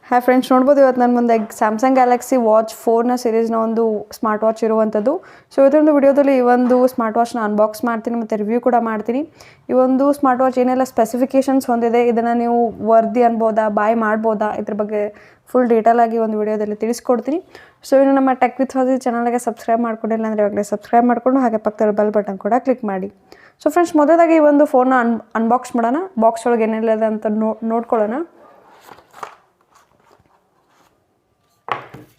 Hi friends, ನೋಡ್ಬೋದು ಇವತ್ತು ನನ್ನ ಮುಂದೆ ಸ್ಯಾಮ್ಸಂಗ್ ಗ್ಯಾಲಕ್ಸಿ ವಾಚ್ 4ನ ಸೀರೀಸ್ನ ಒಂದು ಸ್ಮಾರ್ಟ್ ವಾಚ್ ಇರುವಂಥದ್ದು. ಸೊ ಇದೊಂದು ವಿಡಿಯೋದಲ್ಲಿ ಈ ಒಂದು ಸ್ಮಾರ್ಟ್ ವಾಚ್ನ ಅನ್ಬಾಕ್ಸ್ ಮಾಡ್ತೀನಿ ಮತ್ತು ರಿವ್ಯೂ ಕೂಡ ಮಾಡ್ತೀನಿ. ಈ ಒಂದು ಸ್ಮಾರ್ಟ್ ವಾಚ್ ಏನೆಲ್ಲ ಸ್ಪೆಸಿಫಿಕೇಷನ್ಸ್ ಹೊಂದಿದೆ, ಇದನ್ನು ನೀವು ವರ್ದಿ ಅನ್ಬೋದಾ, ಬಾಯ್ ಮಾಡ್ಬೋದಾ, ಇದ್ರ ಬಗ್ಗೆ ಫುಲ್ ಡೀಟೇಲ್ ಆಗಿ ಒಂದು ವಿಡಿಯೋದಲ್ಲಿ ತಿಳಿಸ್ಕೊಡ್ತೀನಿ. ಸೊ ಇನ್ನು ನಮ್ಮ ಟೆಕ್ ವಿತ್ ಸ್ವಾತಿ ಚಾನಲ್ಗೆ ಸಬ್ಸ್ಕ್ರೈಬ್ ಮಾಡ್ಕೊಂಡಿಲ್ಲ ಅಂದರೆ ಇವಾಗಲೇ ಸಬ್ಸ್ಕ್ರೈಬ್ ಮಾಡಿಕೊಂಡು ಹಾಗೆ ಪಕ್ಕದಲ್ಲಿ ಬೆಲ್ ಬಟನ್ ಕೂಡ ಕ್ಲಿಕ್ ಮಾಡಿ. ಸೊ ಫ್ರೆಂಡ್ಸ್, ಮೊದಲಾಗಿ ಈ ಒಂದು ಫೋನ್ನ ಅನ್ಬಾಕ್ಸ್ ಮಾಡೋಣ. ಬಾಕ್ಸ್ ಒಳಗೆ ಏನೆಲ್ಲ ಇದೆ ಅಂತ ನೋಡ್ಕೊಳ್ಳೋಣ.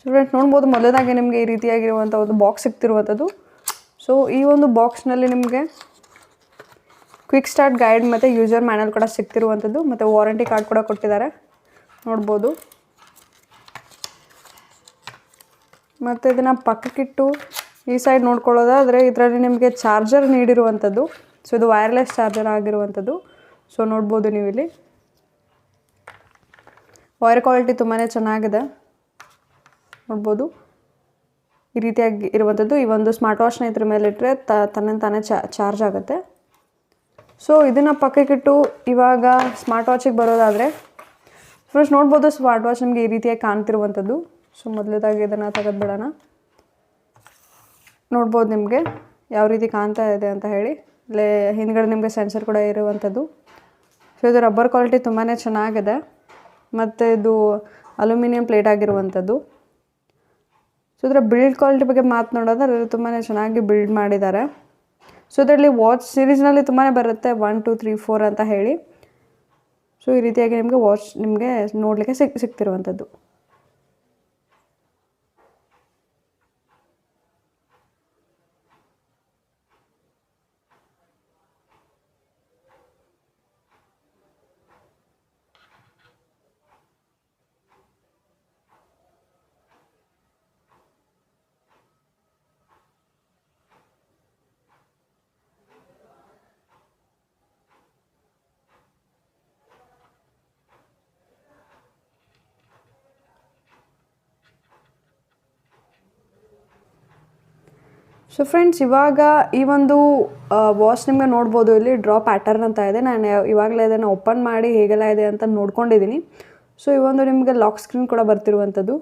ಸೊ ಫ್ರೆಂಡ್ಸ್, ನೋಡ್ಬೋದು ಮೊದಲಾಗಿ ನಿಮಗೆ ಈ ರೀತಿಯಾಗಿರುವಂಥ ಒಂದು ಬಾಕ್ಸ್ ಸಿಗ್ತಿರುವಂಥದ್ದು. ಸೊ ಈ ಒಂದು ಬಾಕ್ಸ್ನಲ್ಲಿ ನಿಮಗೆ ಕ್ವಿಕ್ ಸ್ಟಾರ್ಟ್ ಗೈಡ್ ಮತ್ತು ಯೂಸರ್ ಮ್ಯಾನುವಲ್ ಕೂಡ ಸಿಗ್ತಿರುವಂಥದ್ದು, ಮತ್ತು ವಾರಂಟಿ ಕಾರ್ಡ್ ಕೂಡ ಕೊಟ್ಟಿದ್ದಾರೆ ನೋಡ್ಬೋದು. ಮತ್ತು ಇದನ್ನು ಪಕ್ಕಕ್ಕಿಟ್ಟು ಈ ಸೈಡ್ ನೋಡ್ಕೊಳ್ಳೋದಾದರೆ ಇದರಲ್ಲಿ ನಿಮಗೆ ಚಾರ್ಜರ್ ನೀಡಿರುವಂಥದ್ದು. ಸೊ ಇದು ವೈರ್ಲೆಸ್ ಚಾರ್ಜರ್ ಆಗಿರುವಂಥದ್ದು. ಸೊ ನೋಡ್ಬೋದು ನೀವು ಇಲ್ಲಿ ವೈರ್ ಕ್ವಾಲಿಟಿ ತುಂಬಾ ಚೆನ್ನಾಗಿದೆ ನೋಡ್ಬೋದು. ಈ ರೀತಿಯಾಗಿ ಇರುವಂಥದ್ದು. ಈ ಒಂದು ಸ್ಮಾರ್ಟ್ ವಾಚ್ನ ಇದ್ರ ಮೇಲೆ ಇಟ್ಟರೆ ತಾನೇ ಚಾರ್ಜ್ ಆಗುತ್ತೆ. ಸೊ ಇದನ್ನು ಪಕ್ಕಕ್ಕಿಟ್ಟು ಇವಾಗ ಸ್ಮಾರ್ಟ್ ವಾಚಿಗೆ ಬರೋದಾದರೆ ಫಸ್ಟ್ ನೋಡ್ಬೋದು ಸ್ಮಾರ್ಟ್ ವಾಚ್ ನಮಗೆ ಈ ರೀತಿಯಾಗಿ ಕಾಣ್ತಿರುವಂಥದ್ದು. ಸೊ ಮೊದಲದಾಗಿ ಇದನ್ನು ತೆಗೆದುಬಿಡೋಣ. ನೋಡ್ಬೋದು ನಿಮಗೆ ಯಾವ ರೀತಿ ಕಾಣ್ತಾ ಇದೆ ಅಂತ ಹೇಳಿ. ಇಲ್ಲೇ ಹಿಂದ್ಗಡೆ ನಿಮಗೆ ಸೆನ್ಸರ್ ಕೂಡ ಇರುವಂಥದ್ದು. ಸೊ ಇದು ರಬ್ಬರ್ ಕ್ವಾಲಿಟಿ ತುಂಬಾ ಚೆನ್ನಾಗಿದೆ, ಮತ್ತು ಇದು ಅಲ್ಯೂಮಿನಿಯಂ ಪ್ಲೇಟ್ ಆಗಿರುವಂಥದ್ದು. ಸೊ ಇದರ ಬಿಲ್ಡ್ ಕ್ವಾಲಿಟಿ ಬಗ್ಗೆ ಮಾತನಾಡೋದ್ರೆ ತುಂಬಾ ಚೆನ್ನಾಗಿ ಬಿಲ್ಡ್ ಮಾಡಿದ್ದಾರೆ. ಸೊ ಇದರಲ್ಲಿ ವಾಚ್ ಸೀರೀಸ್ನಲ್ಲಿ ತುಂಬಾ ಬರುತ್ತೆ, 1 2 3 4 ಅಂತ ಹೇಳಿ. ಸೊ ಈ ರೀತಿಯಾಗಿ ನಿಮಗೆ ವಾಚ್ ನಿಮಗೆ ನೋಡಲಿಕ್ಕೆ ಸಿಗ್ತಿರುವಂಥದ್ದು. ಸೊ ಫ್ರೆಂಡ್ಸ್, ಇವಾಗ ಈ ಒಂದು ವಾಚ್ ನಿಮಗೆ ನೋಡ್ಬೋದು ಇಲ್ಲಿ ಡ್ರಾ ಪ್ಯಾಟರ್ನ್ ಅಂತ ಇದೆ. ನಾನು ಇವಾಗಲೇ ಇದನ್ನು ಓಪನ್ ಮಾಡಿ ಹೇಗೆಲ್ಲ ಇದೆ ಅಂತ ನೋಡ್ಕೊಂಡಿದ್ದೀನಿ. ಸೊ ಈ ಒಂದು ನಿಮಗೆ ಲಾಕ್ ಸ್ಕ್ರೀನ್ ಕೂಡ ಬರ್ತಿರುವಂಥದ್ದು.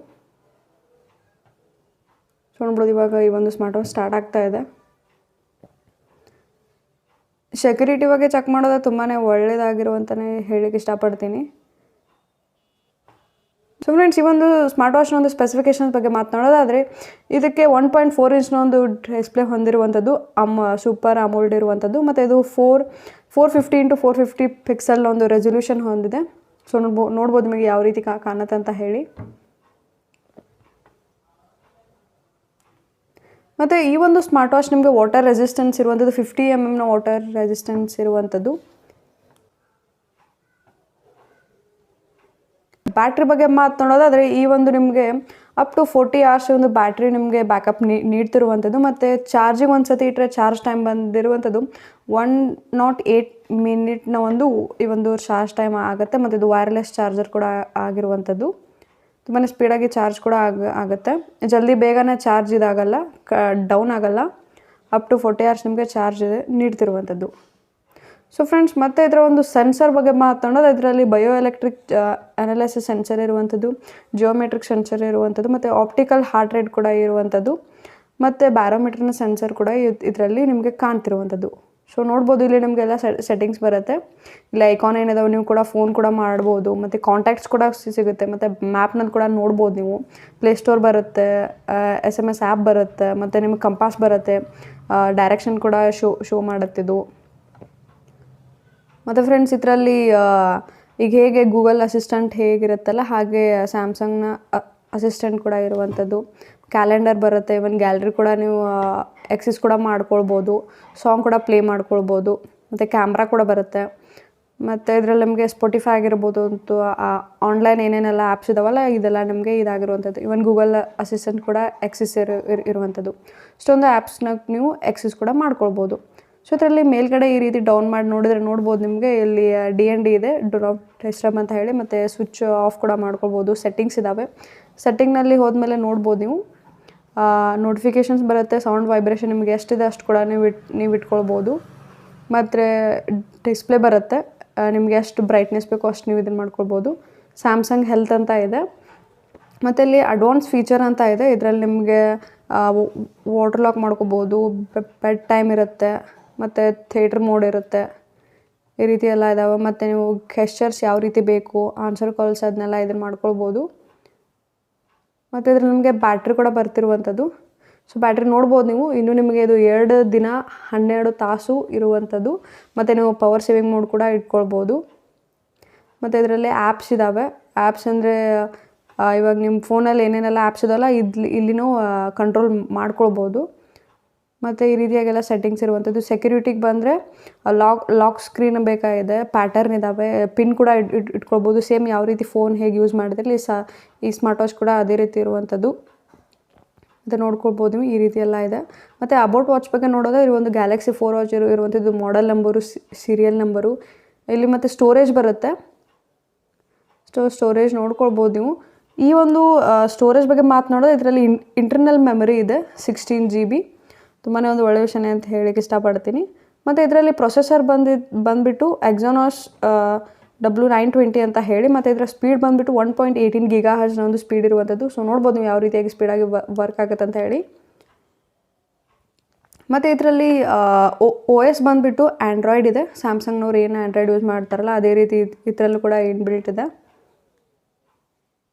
ಸೊ ನೋಡ್ಬೋದು ಇವಾಗ ಈ ಒಂದು ಸ್ಮಾರ್ಟ್ ವಾಚ್ ಸ್ಟಾರ್ಟ್ ಆಗ್ತಾ ಇದೆ. ಸೆಕ್ಯೂರಿಟಿ ಬಗ್ಗೆ ಚೆಕ್ ಮಾಡೋದು ತುಂಬಾ ಒಳ್ಳೆಯದಾಗಿರುವಂತಲೇ ಹೇಳಕ್ಕೆ ಇಷ್ಟಪಡ್ತೀನಿ. ಸೊ ಫ್ರೆಂಡ್ಸ್, ಈ ಒಂದು ಸ್ಮಾರ್ಟ್ ವಾಚ್ನ ಒಂದು ಸ್ಪೆಸಿಫಿಕೇಷನ್ಸ್ ಬಗ್ಗೆ ಮಾತನಾಡೋದಾದರೆ ಇದಕ್ಕೆ 1.4 ಇಂಚ್ನ ಒಂದು ಡಿಸ್ಪ್ಲೇ ಹೊಂದಿರುವಂಥದ್ದು, ಸೂಪರ್ ಅಮೋಲ್ಡ್ ಇರುವಂಥದ್ದು, ಮತ್ತು ಇದು 450 × 450 ಪಿಕ್ಸೆಲ್ನ ಒಂದು ರೆಸೊಲ್ಯೂಷನ್ ಹೊಂದಿದೆ. ಸೊ ನೋಡ್ಬೋದು ನಿಮಗೆ ಯಾವ ರೀತಿ ಕಾಣುತ್ತೆ ಅಂತ ಹೇಳಿ. ಮತ್ತು ಈ ಒಂದು ಸ್ಮಾರ್ಟ್ ವಾಚ್ ನಿಮಗೆ ವಾಟರ್ ರೆಸಿಸ್ಟೆನ್ಸ್ ಇರುವಂಥದ್ದು, 50 mm ವಾಟರ್ ರೆಸಿಸ್ಟೆನ್ಸ್ ಇರುವಂಥದ್ದು. ಬ್ಯಾಟ್ರಿ ಬಗ್ಗೆ ಮಾತನಾಡೋದಾದರೆ ಈ ಒಂದು ನಿಮಗೆ ಅಪ್ ಟು 40 hours ಒಂದು ಬ್ಯಾಟ್ರಿ ನಿಮಗೆ ಬ್ಯಾಕಪ್ ನೀಡ್ತಿರುವಂಥದ್ದು, ಮತ್ತು ಚಾರ್ಜಿಂಗ್ ಒಂದು ಸತಿ ಇಟ್ಟರೆ ಚಾರ್ಜ್ ಟೈಮ್ ಬಂದಿರುವಂಥದ್ದು 108 ಮಿನಿಟ್ನ ಈ ಒಂದು ಚಾರ್ಜ್ ಟೈಮ್ ಆಗುತ್ತೆ. ಮತ್ತು ಇದು ವೈರ್ಲೆಸ್ ಚಾರ್ಜರ್ ಕೂಡ ಆಗಿರುವಂಥದ್ದು. ತುಂಬಾ ಸ್ಪೀಡಾಗಿ ಚಾರ್ಜ್ ಕೂಡ ಆಗುತ್ತೆ. ಜಲ್ದಿ ಬೇಗನೆ ಚಾರ್ಜ್ ಇದಾಗಲ್ಲ, ಡೌನ್ ಆಗಲ್ಲ. ಅಪ್ ಟು 40 hours ನಿಮಗೆ ಚಾರ್ಜ್ ನೀಡ್ತಿರುವಂಥದ್ದು. ಸೊ ಫ್ರೆಂಡ್ಸ್, ಮತ್ತು ಇದರ ಒಂದು ಸೆನ್ಸರ್ ಬಗ್ಗೆ ಮಾತನಾಡೋದು ಇದರಲ್ಲಿ ಬಯೋ ಎಲೆಕ್ಟ್ರಿಕ್ ಅನಾಲಿಸಿಸ್ ಸೆನ್ಸರ್ ಇರುವಂಥದ್ದು, ಜಿಯೋಮೆಟ್ರಿಕ್ ಸೆನ್ಸರ್ ಇರುವಂಥದ್ದು, ಮತ್ತು ಆಪ್ಟಿಕಲ್ ಹಾರ್ಟ್ ರೇಟ್ ಕೂಡ ಇರುವಂಥದ್ದು, ಮತ್ತು ಬ್ಯಾರೋಮೀಟರ್ನ ಸೆನ್ಸರ್ ಕೂಡ ಇದರಲ್ಲಿ ನಿಮಗೆ ಕಾಣ್ತಿರುವಂಥದ್ದು. ಸೊ ನೋಡ್ಬೋದು ಇಲ್ಲಿ ನಿಮಗೆಲ್ಲ ಸೆಟ್ಟಿಂಗ್ಸ್ ಬರುತ್ತೆ. ಇಲ್ಲಿ ಐಕಾನ್ ಏನಿದಾವೆ, ನೀವು ಕೂಡ ಫೋನ್ ಕೂಡ ಮಾಡ್ಬೋದು, ಮತ್ತು ಕಾಂಟ್ಯಾಕ್ಟ್ಸ್ ಕೂಡ ಸಿಗುತ್ತೆ, ಮತ್ತು ಮ್ಯಾಪ್ನಲ್ಲಿ ಕೂಡ ನೋಡ್ಬೋದು ನೀವು. ಪ್ಲೇಸ್ಟೋರ್ ಬರುತ್ತೆ, SMS ಆ್ಯಪ್ ಬರುತ್ತೆ, ಮತ್ತು ನಿಮಗೆ ಕಂಪಾಸ್ ಬರುತ್ತೆ, ಡೈರೆಕ್ಷನ್ ಕೂಡ ಶೋ ಮಾಡುತ್ತಿದ್ದು. ಮತ್ತು ಫ್ರೆಂಡ್ಸ್, ಇದರಲ್ಲಿ ಈಗ ಹೇಗೆ ಗೂಗಲ್ ಅಸಿಸ್ಟೆಂಟ್ ಹೇಗಿರುತ್ತಲ್ಲ ಹಾಗೆ ಸ್ಯಾಮ್ಸಂಗ್ನ ಅಸಿಸ್ಟೆಂಟ್ ಕೂಡ ಇರುವಂಥದ್ದು. ಕ್ಯಾಲೆಂಡರ್ ಬರುತ್ತೆ, ಇವನ್ ಗ್ಯಾಲರಿ ಕೂಡ ನೀವು ಎಕ್ಸಸ್ ಕೂಡ ಮಾಡ್ಕೊಳ್ಬೋದು, ಸಾಂಗ್ ಕೂಡ ಪ್ಲೇ ಮಾಡ್ಕೊಳ್ಬೋದು, ಮತ್ತು ಕ್ಯಾಮ್ರಾ ಕೂಡ ಬರುತ್ತೆ. ಮತ್ತು ಇದರಲ್ಲಿ ನಿಮಗೆ ಸ್ಪಾಟಿಫೈ ಆಗಿರ್ಬೋದು, ಅಂತೂ ಆನ್ಲೈನ್ ಏನೇನೆಲ್ಲ ಆ್ಯಪ್ಸ್ ಇದಾವಲ್ಲ ಇದೆಲ್ಲ ನಿಮಗೆ ಇದಾಗಿರುವಂಥದ್ದು. ಇವನ್ ಗೂಗಲ್ ಅಸಿಸ್ಟೆಂಟ್ ಕೂಡ ಎಕ್ಸಸ್ ಇರುವಂಥದ್ದು. ಇಷ್ಟೊಂದು ಆ್ಯಪ್ಸ್ನ ನೀವು ಎಕ್ಸಸ್ ಕೂಡ ಮಾಡ್ಕೊಳ್ಬೋದು. ಸೊ ಇದರಲ್ಲಿ ಮೇಲ್ಗಡೆ ಈ ರೀತಿ ಡೌನ್ ಮಾಡಿ ನೋಡ್ಬೋದು ನಿಮಗೆ ಇಲ್ಲಿ DND ಇದೆ, ಡು ನಾಟ್ ಡಿಸ್ಟರ್ಬ್ ಅಂತ ಹೇಳಿ, ಮತ್ತು ಸ್ವಿಚ್ ಆಫ್ ಕೂಡ ಮಾಡ್ಕೊಳ್ಬೋದು. ಸೆಟ್ಟಿಂಗ್ಸ್ ಇದ್ದಾವೆ. ಸೆಟ್ಟಿಂಗ್ನಲ್ಲಿ ಹೋದ್ಮೇಲೆ ನೋಡ್ಬೋದು ನೀವು ನೋಟಿಫಿಕೇಷನ್ಸ್ ಬರುತ್ತೆ, ಸೌಂಡ್ ವೈಬ್ರೇಷನ್ ನಿಮಗೆ ಎಷ್ಟಿದೆ ಅಷ್ಟು ಕೂಡ ನೀವು ಇಟ್ಕೊಳ್ಬೋದು. ಮತ್ತು ಡಿಸ್ಪ್ಲೇ ಬರುತ್ತೆ, ನಿಮಗೆ ಎಷ್ಟು ಬ್ರೈಟ್ನೆಸ್ ಬೇಕೋ ಅಷ್ಟು ನೀವು ಇದನ್ನು ಮಾಡ್ಕೊಳ್ಬೋದು. ಸ್ಯಾಮ್ಸಂಗ್ ಹೆಲ್ತ್ ಅಂತ ಇದೆ. ಮತ್ತು ಇಲ್ಲಿ ಅಡ್ವಾನ್ಸ್ ಫೀಚರ್ ಅಂತ ಇದೆ. ಇದರಲ್ಲಿ ನಿಮಗೆ ವಾಟರ್ ಲಾಕ್ ಮಾಡ್ಕೋಬೋದು, ಬೆಡ್ ಟೈಮ್ ಇರುತ್ತೆ, ಮತ್ತು ಥಿಯೇಟ್ರ್ ಮೋಡ್ ಇರುತ್ತೆ, ಈ ರೀತಿ ಎಲ್ಲ ಇದ್ದಾವೆ. ಮತ್ತು ನೀವು ಗೆಸ್ಚರ್ಸ್ ಯಾವ ರೀತಿ ಬೇಕು, ಆನ್ಸರ್ ಕಾಲ್ಸ್ ಅದನ್ನೆಲ್ಲ ಇದನ್ನು ಮಾಡ್ಕೊಳ್ಬೋದು. ಮತ್ತು ಇದ್ರಲ್ಲಿ ನಿಮಗೆ ಬ್ಯಾಟ್ರಿ ಕೂಡ ಬರ್ತಿರುವಂಥದ್ದು. ಸೊ ಬ್ಯಾಟ್ರಿ ನೋಡ್ಬೋದು ನೀವು. ಇನ್ನು ನಿಮಗೆ ಇದು 2 ದಿನ 12 ತಾಸು ಇರುವಂಥದ್ದು. ಮತ್ತು ನೀವು ಪವರ್ ಸೇವಿಂಗ್ ಮೋಡ್ ಕೂಡ ಇಟ್ಕೊಳ್ಬೋದು. ಮತ್ತು ಇದರಲ್ಲಿ ಆ್ಯಪ್ಸ್ ಇದ್ದಾವೆ. ಆ್ಯಪ್ಸ್ ಅಂದರೆ ಇವಾಗ ನಿಮ್ಮ ಫೋನಲ್ಲಿ ಏನೇನೆಲ್ಲ ಆ್ಯಪ್ಸ್ ಇದಾವಲ್ಲ ಇಲ್ಲಿನೂ ಕಂಟ್ರೋಲ್ ಮಾಡ್ಕೊಳ್ಬೋದು. ಮತ್ತು ಈ ರೀತಿಯಾಗೆಲ್ಲ ಸೆಟ್ಟಿಂಗ್ಸ್ ಇರುವಂಥದ್ದು. ಸೆಕ್ಯೂರಿಟಿಗೆ ಬಂದರೆ ಲಾಕ್ ಸ್ಕ್ರೀನ್ ಬೇಕಾಗಿದೆ, ಪ್ಯಾಟರ್ನ್ ಇದ್ದಾವೆ, ಪಿನ್ ಕೂಡ ಇಟ್ಕೊಳ್ಬೋದು. ಸೇಮ್ ಯಾವ ರೀತಿ ಫೋನ್ ಹೇಗೆ ಯೂಸ್ ಮಾಡಿದ್ರಲ್ಲಿ ಈ ಸ್ಮಾರ್ಟ್ ವಾಚ್ ಕೂಡ ಅದೇ ರೀತಿ ಇರುವಂಥದ್ದು. ಮತ್ತು ನೋಡ್ಕೊಳ್ಬೋದು ನೀವು, ಈ ರೀತಿ ಎಲ್ಲ ಇದೆ. ಮತ್ತು ಅಬೌಟ್ ವಾಚ್ ಬಗ್ಗೆ ನೋಡೋದಾದ್ರೆ ಒಂದು ಗ್ಯಾಲಕ್ಸಿ 4 ವಾಚ್ ಇರುವಂಥದ್ದು. ಮಾಡೆಲ್ ನಂಬರು, ಸೀರಿಯಲ್ ನಂಬರು ಇಲ್ಲಿ, ಮತ್ತು ಸ್ಟೋರೇಜ್ ಬರುತ್ತೆ. ಸ್ಟೋರೇಜ್ ನೋಡ್ಕೊಳ್ಬೋದು ನೀವು. ಈ ಒಂದು ಸ್ಟೋರೇಜ್ ಬಗ್ಗೆ ಮಾತನಾಡೋದು, ಇದರಲ್ಲಿ ಇಂಟರ್ನಲ್ ಮೆಮರಿ ಇದೆ 16 GB. ತುಂಬಾ ಒಂದು ಒಳ್ಳೆಯ ವಿಷಯನೇ ಅಂತ ಹೇಳಕ್ಕೆ ಇಷ್ಟಪಡ್ತೀನಿ. ಮತ್ತು ಇದರಲ್ಲಿ ಪ್ರೊಸೆಸರ್ ಬಂದುಬಿಟ್ಟು ಎಕ್ಸಾನಾಸ್ W920 ಅಂತ ಹೇಳಿ, ಮತ್ತು ಇದರ ಸ್ಪೀಡ್ ಬಂದುಬಿಟ್ಟು 1.18 GHz ಒಂದು ಸ್ಪೀಡ್ ಇರುವಂಥದ್ದು. ಸೊ ನೋಡ್ಬೋದು ನೀವು ಯಾವ ರೀತಿಯಾಗಿ ಸ್ಪೀಡಾಗಿ ವರ್ಕ್ ಆಗುತ್ತೆ ಅಂತ ಹೇಳಿ. ಮತ್ತು ಇದರಲ್ಲಿ OS ಬಂದುಬಿಟ್ಟು ಆ್ಯಂಡ್ರಾಯ್ಡ್ ಇದೆ. ಸ್ಯಾಮ್ಸಂಗ್ನವ್ರು ಏನು ಆ್ಯಂಡ್ರಾಯ್ಡ್ ಯೂಸ್ ಮಾಡ್ತಾರಲ್ಲ ಅದೇ ರೀತಿ ಇದರಲ್ಲೂ ಕೂಡ ಇನ್ಬಿಲ್ಟ್ ಇದೆ.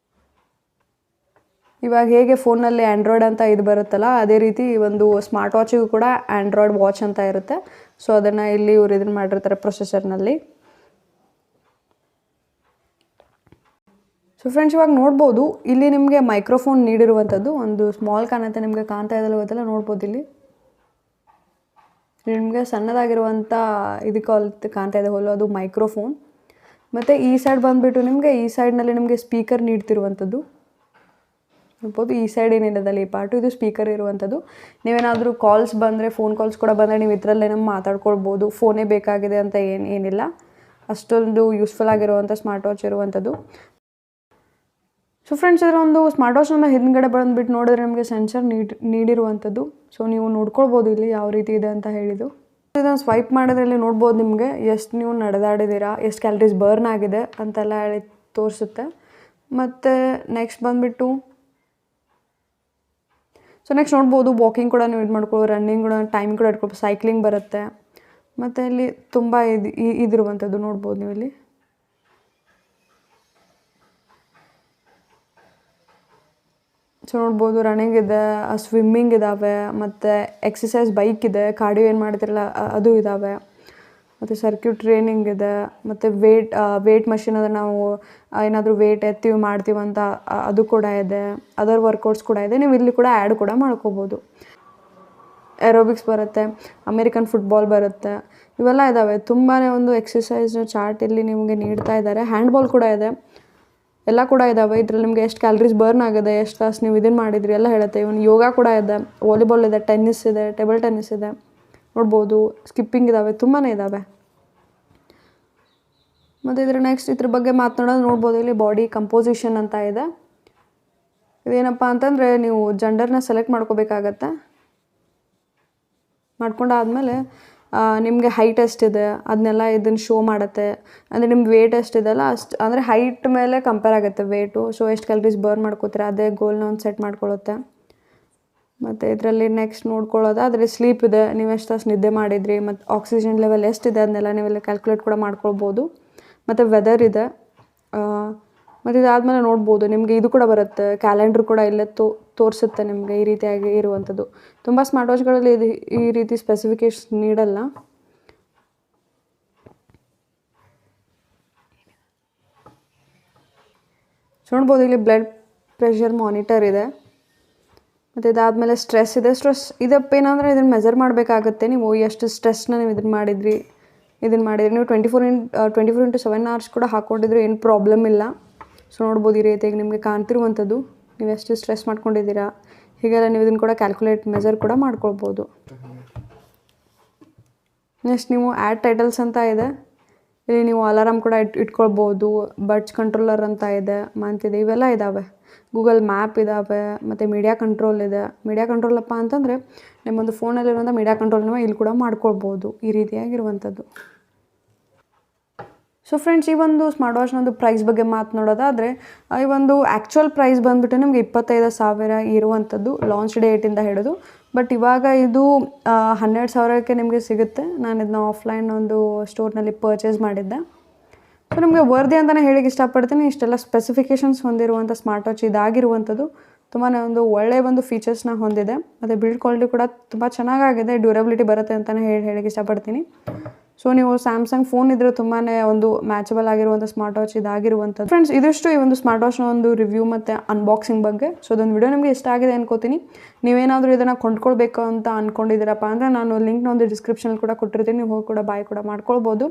ಇವಾಗ ಹೇಗೆ ಫೋನಲ್ಲಿ ಆ್ಯಂಡ್ರಾಯ್ಡ್ ಅಂತ ಇದು ಬರುತ್ತಲ್ಲ, ಅದೇ ರೀತಿ ಒಂದು ಸ್ಮಾರ್ಟ್ ವಾಚಿಗೂ ಕೂಡ ಆ್ಯಂಡ್ರಾಯ್ಡ್ ವಾಚ್ ಅಂತ ಇರುತ್ತೆ. ಸೊ ಅದನ್ನು ಇಲ್ಲಿ ಇವರು ಇದನ್ನು ಮಾಡಿರ್ತಾರೆ ಪ್ರೊಸೆಸರ್ನಲ್ಲಿ. ಸೊ ಫ್ರೆಂಡ್ಸ್, ಇವಾಗ ನೋಡ್ಬೋದು ಇಲ್ಲಿ ನಿಮಗೆ ಮೈಕ್ರೋಫೋನ್ ನೀಡಿರುವಂಥದ್ದು. ಒಂದು ಸ್ಮಾಲ್ ಕಾಣುತ್ತೆ, ನಿಮಗೆ ಕಾಣ್ತಾ ಇದೆಲ್ಲ ಗೊತ್ತಲ್ಲ, ನೋಡ್ಬೋದು ಇಲ್ಲಿ ನಿಮಗೆ ಸಣ್ಣದಾಗಿರುವಂಥ ಇದಕ್ಕೆ ಕಾಣ್ತಾ ಇದೆ ಹೊಲು, ಅದು ಮೈಕ್ರೋಫೋನ್. ಮತ್ತು ಈ ಸೈಡ್ ಬಂದುಬಿಟ್ಟು ನಿಮಗೆ ಈ ಸೈಡ್ನಲ್ಲಿ ನಿಮಗೆ ಸ್ಪೀಕರ್ ನೀಡ್ತಿರುವಂಥದ್ದು ನೋಡ್ಬೋದು. ಈ ಸೈಡ್ ಏನಿದೆ ಈ ಪಾರ್ಟು, ಇದು ಸ್ಪೀಕರ್ ಇರುವಂಥದ್ದು. ನೀವೇನಾದರೂ ಕಾಲ್ಸ್ ಬಂದರೆ, ಫೋನ್ ಕಾಲ್ಸ್ ಕೂಡ ಬಂದರೆ ನೀವು ಇದರಲ್ಲೇ ಮಾತಾಡ್ಕೊಳ್ಬೋದು. ಫೋನೇ ಬೇಕಾಗಿದೆ ಅಂತ ಏನಿಲ್ಲ, ಅಷ್ಟೊಂದು ಯೂಸ್ಫುಲ್ ಆಗಿರುವಂಥ ಸ್ಮಾರ್ಟ್ ವಾಚ್ ಇರುವಂಥದ್ದು. ಸೊ ಫ್ರೆಂಡ್ಸ್, ಇದರ ಒಂದು ಸ್ಮಾರ್ಟ್ ವಾಚ್ ನಮ್ಮ ಹಿಂದ್ಗಡೆ ಬಂದುಬಿಟ್ಟು ನೋಡಿದ್ರೆ ನಮಗೆ ಸೆನ್ಸರ್ ನೀಡಿರುವಂಥದ್ದು. ಸೊ ನೀವು ನೋಡ್ಕೊಳ್ಬೋದು ಇಲ್ಲಿ ಯಾವ ರೀತಿ ಇದೆ ಅಂತ ಹೇಳಿದ್ದು. ಇದನ್ನು ಸ್ವೈಪ್ ಮಾಡಿದ್ರೆ ಇಲ್ಲಿ ನೋಡ್ಬೋದು ನಿಮಗೆ ಎಷ್ಟು ನೀವು ನಡೆದಾಡಿದ್ದೀರಾ, ಎಷ್ಟು ಕ್ಯಾಲರೀಸ್ ಬರ್ನ್ ಆಗಿದೆ ಅಂತೆಲ್ಲ ಹೇಳಿ ತೋರಿಸುತ್ತೆ. ಮತ್ತು ನೆಕ್ಸ್ಟ್ ಬಂದುಬಿಟ್ಟು ನೆಕ್ಸ್ಟ್ ನೋಡ್ಬೋದು ವಾಕಿಂಗ್ ಕೂಡ ನೀವು ಇದು ಮಾಡ್ಕೊಳ್ಳೋ, ರನ್ನಿಂಗ್ ಕೂಡ ಟೈಮ್ ಕೂಡ ಇಟ್ಕೊಳ್ಬೋದು, ಸೈಕ್ಲಿಂಗ್ ಬರುತ್ತೆ. ಮತ್ತು ಇಲ್ಲಿ ತುಂಬ ಇದಿರುವಂಥದ್ದು ನೋಡ್ಬೋದು ನೀವು ಇಲ್ಲಿ. ಸೊ ನೋಡ್ಬೋದು ರನ್ನಿಂಗ್ ಇದೆ, ಸ್ವಿಮ್ಮಿಂಗ್ ಇದ್ದಾವೆ, ಮತ್ತು ಎಕ್ಸಸೈಸ್ ಬೈಕ್ ಇದೆ, ಕಾರ್ಡಿಯೋ ಏನು ಮಾಡ್ತಿರಲ್ಲ ಅದು ಇದ್ದಾವೆ, ಮತ್ತು ಸರ್ಕ್ಯೂಟ್ ಟ್ರೈನಿಂಗ್ ಇದೆ, ಮತ್ತು ವೇಟ್ ಮಷಿನ್ ಅದನ್ನು ನಾವು ಏನಾದರೂ ವೇಟ್ ಎತ್ತೀವಿ ಮಾಡ್ತೀವಂತ ಅದು ಕೂಡ ಇದೆ, ಅದರ್ ವರ್ಕೌಟ್ಸ್ ಕೂಡ ಇದೆ. ನೀವು ಇಲ್ಲಿ ಕೂಡ ಆ್ಯಡ್ ಕೂಡ ಮಾಡ್ಕೋಬೋದು. ಏರೋಬಿಕ್ಸ್ ಬರುತ್ತೆ, ಅಮೇರಿಕನ್ ಫುಟ್ಬಾಲ್ ಬರುತ್ತೆ, ಇವೆಲ್ಲ ಇದ್ದಾವೆ. ತುಂಬಾ ಒಂದು ಎಕ್ಸಸೈಸ್ನ ಚಾರ್ಟ್ ಇಲ್ಲಿ ನಿಮಗೆ ನೀಡ್ತಾ ಇದ್ದಾರೆ. ಹ್ಯಾಂಡ್ಬಾಲ್ ಕೂಡ ಇದೆ, ಎಲ್ಲ ಕೂಡ ಇದ್ದಾವೆ. ಇದರಲ್ಲಿ ನಿಮಗೆ ಎಷ್ಟು ಕ್ಯಾಲರೀಸ್ ಬರ್ನ್ ಆಗಿದೆ, ಎಷ್ಟು ತಾಸು ನೀವು ಇದನ್ನು ಮಾಡಿದ್ರಿ ಎಲ್ಲ ಹೇಳುತ್ತೆ. ಇವನ್ ಯೋಗ ಕೂಡ ಇದೆ, ವಾಲಿಬಾಲ್ ಇದೆ, ಟೆನ್ನಿಸ್ ಇದೆ, ಟೇಬಲ್ ಟೆನ್ನಿಸ್ ಇದೆ, ನೋಡ್ಬೋದು ಸ್ಕಿಪ್ಪಿಂಗ್ ಇದ್ದಾವೆ, ತುಂಬಾ ಇದ್ದಾವೆ. ಮತ್ತು ಇದ್ರ ಬಗ್ಗೆ ಮಾತನಾಡೋದು ನೋಡ್ಬೋದು. ಇಲ್ಲಿ ಬಾಡಿ ಕಂಪೋಸಿಷನ್ ಅಂತ ಇದೆ. ಇದೇನಪ್ಪ ಅಂತಂದರೆ ನೀವು ಜೆಂಡರ್ನ ಸೆಲೆಕ್ಟ್ ಮಾಡ್ಕೋಬೇಕಾಗತ್ತೆ. ಮಾಡ್ಕೊಂಡಾದಮೇಲೆ ನಿಮಗೆ ಹೈಟ್ ಎಷ್ಟಿದೆ ಅದನ್ನೆಲ್ಲ ಇದನ್ನು ಶೋ ಮಾಡುತ್ತೆ. ಅಂದರೆ ನಿಮ್ಮ ವೇಟ್ ಎಷ್ಟಿದೆಲ್ಲ ಅಷ್ಟು, ಅಂದರೆ ಹೈಟ್ ಮೇಲೆ ಕಂಪೇರ್ ಆಗುತ್ತೆ ವೇಟು. ಸೊ ಎಷ್ಟು ಕ್ಯಾಲರೀಸ್ ಬರ್ನ್ ಮಾಡ್ಕೋತೀರ ಅದೇ ಗೋಲ್ನ ಒಂದು ಸೆಟ್ ಮಾಡ್ಕೊಳ್ಳುತ್ತೆ. ಮತ್ತು ಇದರಲ್ಲಿ ನೆಕ್ಸ್ಟ್ ನೋಡ್ಕೊಳ್ಳೋದಾದರೆ ಸ್ಲೀಪ್ ಇದೆ, ನೀವು ಎಷ್ಟು ತಾಸು ನಿದ್ದೆ ಮಾಡಿದ್ರಿ, ಮತ್ತು ಆಕ್ಸಿಜನ್ ಲೆವೆಲ್ ಎಷ್ಟಿದೆ ಅದನ್ನೆಲ್ಲ ನೀವೆಲ್ಲ ಕ್ಯಾಲ್ಕುಲೇಟ್ ಕೂಡ ಮಾಡ್ಕೊಳ್ಬೋದು. ಮತ್ತು ವೆದರ್ ಇದೆ. ಮತ್ತು ಇದಾದಮೇಲೆ ನೋಡ್ಬೋದು ನಿಮಗೆ ಇದು ಕೂಡ ಬರುತ್ತೆ, ಕ್ಯಾಲೆಂಡ್ರ್ ಕೂಡ ಇಲ್ಲೇ ತೋರಿಸುತ್ತೆ ನಿಮಗೆ ಈ ರೀತಿಯಾಗಿ ಇರುವಂಥದ್ದು. ತುಂಬ ಸ್ಮಾರ್ಟ್ ವಾಚ್ಗಳಲ್ಲಿ ಇದು ಈ ರೀತಿ ಸ್ಪೆಸಿಫಿಕೇಶನ್ ನೀಡಲ್ಲ. ನೋಡ್ಬೋದು ಇಲ್ಲಿ ಬ್ಲಡ್ ಪ್ರೆಷರ್ ಮಾನಿಟರ್ ಇದೆ. ಮತ್ತು ಇದಾದಮೇಲೆ ಸ್ಟ್ರೆಸ್ ಇದೆ. ಇದಪ್ಪ ಏನಂದರೆ ಇದನ್ನು ಮೆಜರ್ ಮಾಡಬೇಕಾಗುತ್ತೆ. ನೀವು ಎಷ್ಟು ಸ್ಟ್ರೆಸ್ನ ನೀವು ಇದನ್ನು ಮಾಡಿದ್ರಿ ನೀವು 24x7 hours ಕೂಡ ಹಾಕ್ಕೊಂಡಿದ್ರು ಏನು ಪ್ರಾಬ್ಲಮ್ ಇಲ್ಲ. ಸೊ ನೋಡ್ಬೋದು ಈ ರೀತಿಯಾಗಿ ನಿಮಗೆ ಕಾಣ್ತಿರುವಂಥದ್ದು, ನೀವು ಎಷ್ಟು ಸ್ಟ್ರೆಸ್ ಮಾಡ್ಕೊಂಡಿದ್ದೀರಾ ಹೀಗೆಲ್ಲ ನೀವು ಇದನ್ನು ಕೂಡ ಮೆಜರ್ ಕೂಡ ಮಾಡ್ಕೊಳ್ಬೋದು. ನೆಕ್ಸ್ಟ್ ನೀವು ಆ್ಯಡ್ ಟೈಟಲ್ಸ್ ಅಂತ ಇದೆ. ಇಲ್ಲಿ ನೀವು ಅಲಾರಾಮ್ ಕೂಡ ಇಟ್ಕೊಳ್ಬೋದು, ಬಡ್ಸ್ ಕಂಟ್ರೋಲರ್ ಅಂತ ಇದೆ, ಮಂತಿದೆ, ಇವೆಲ್ಲ ಇದ್ದಾವೆ. ಗೂಗಲ್ ಮ್ಯಾಪ್ ಇದ್ದಾವೆ, ಮತ್ತು ಮೀಡಿಯಾ ಕಂಟ್ರೋಲ್ ಇದೆ. ಮೀಡಿಯಾ ಕಂಟ್ರೋಲಪ್ಪ ಅಂತಂದರೆ ನಿಮ್ಮೊಂದು ಫೋನಲ್ಲಿರುವಂಥ ಮೀಡಿಯಾ ಕಂಟ್ರೋಲ್ನ ಇಲ್ಲಿ ಕೂಡ ಮಾಡ್ಕೊಳ್ಬೋದು ಈ ರೀತಿಯಾಗಿರುವಂಥದ್ದು. ಸೊ ಫ್ರೆಂಡ್ಸ್, ಈ ಒಂದು ಸ್ಮಾರ್ಟ್ ವಾಚ್ನೊಂದು ಪ್ರೈಸ್ ಬಗ್ಗೆ ಮಾತನಾಡೋದಾದರೆ, ಈ ಒಂದು ಆ್ಯಕ್ಚುಯಲ್ ಪ್ರೈಸ್ ಬಂದುಬಿಟ್ಟು ನಿಮಗೆ 25,000 ಇರುವಂಥದ್ದು ಲಾಂಚ್ ಡೇಟಿಂದ ಹಿಡಿದು. ಬಟ್ ಇವಾಗ ಇದು 12,000ಕ್ಕೆ ನಿಮಗೆ ಸಿಗುತ್ತೆ. ನಾನು ಇದನ್ನ ಆಫ್ಲೈನ್ ಒಂದು ಸ್ಟೋರ್ನಲ್ಲಿ ಪರ್ಚೇಸ್ ಮಾಡಿದ್ದೆ. ಸೊ ನಿಮಗೆ ವರ್ದಿ ಅಂತಲೇ ಹೇಳಿಕ್ಕೆ ಇಷ್ಟಪಡ್ತೀನಿ. ಇಷ್ಟೆಲ್ಲ ಸ್ಪೆಸಿಫಿಕೇಷನ್ಸ್ ಹೊಂದಿರುವಂಥ ಸ್ಮಾರ್ಟ್ ವಾಚ್ ಇದಾಗಿರುವಂಥದ್ದು. ತುಂಬಾ ಒಂದು ಒಳ್ಳೆಯ ಒಂದು ಫೀಚರ್ಸ್ನ ಹೊಂದಿದೆ. ಮತ್ತು ಬಿಲ್ಡ್ ಕ್ವಾಲಿಟಿ ಕೂಡ ತುಂಬ ಚೆನ್ನಾಗಾಗಿದೆ, ಡ್ಯೂರಬಿಲಿಟಿ ಬರುತ್ತೆ ಅಂತಲೇ ಹೇಳಿಕ್ಕೆ ಇಷ್ಟಪಡ್ತೀನಿ. ಸೊ ನೀವು ಸ್ಯಾಮ್ಸಂಗ್ ಫೋನ್ ಇದ್ದರೆ ತುಂಬಾ ಒಂದು ಮ್ಯಾಚಬಲ್ ಆಗಿರುವಂಥ ಸ್ಮಾರ್ಟ್ ವಾಚ್ ಇದಾಗಿರುವಂಥದ್ದು. ಫ್ರೆಂಡ್ಸ್, ಇದಿಷ್ಟು ಈ ಒಂದು ಸ್ಮಾರ್ಟ್ ವಾಚ್ನ ಒಂದು ರಿವ್ಯೂ ಮತ್ತು ಅನ್ಬಾಕ್ಸಿಂಗ್ ಬಗ್ಗೆ. ಸೊ ಅದೊಂದು ವಿಡಿಯೋ ನಿಮಗೆ ಇಷ್ಟ ಆಗಿದೆ ಅನ್ಕೋತೀನಿ. ನೀವೇನಾದರೂ ಇದನ್ನು ಕೊಂಡ್ಕೊಳ್ಬೇಕು ಅಂತ ಅಂದ್ಕೊಂಡಿದ್ದೀರಪ್ಪ ಅಂದರೆ ನಾನು ಲಿಂಕ್ನ ಒಂದು ಡಿಸ್ಕ್ರಿಪ್ಷನಲ್ಲಿ ಕೂಡ ಕೊಟ್ಟಿರ್ತೀನಿ. ನೀವು ಹೋಗಿ ಕೂಡ ಬಾಯ್ ಕೂಡ ಮಾಡ್ಕೊಳ್ಬೋದು.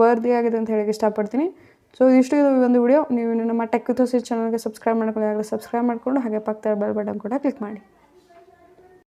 ವರ್ದಿ ಆಗಿದೆ ಅಂತ ಹೇಳಿಕ್ಕೆ ಇಷ್ಟಪಡ್ತೀನಿ. ಸೊ ಇದಿಷ್ಟು ಇದು ಒಂದು ವಿಡಿಯೋ. ನೀವು ನಮ್ಮ ಟೆಕ್ ವಿತ್ ಸ್ವತಿ ಚಾನಲ್ಗೆ ಸಬ್ಸ್ಕ್ರೈಬ್ ಮಾಡ್ಕೊಳ್ಳಿ. ಆಗಲೇ ಸಬ್ಸ್ಕ್ರೈಬ್ ಮಾಡಿಕೊಂಡು ಹಾಗೆ ಪಕ್ಕದ ಬೆಲ್ ಬಟನ್ ಕೂಡ ಕ್ಲಿಕ್ ಮಾಡಿ.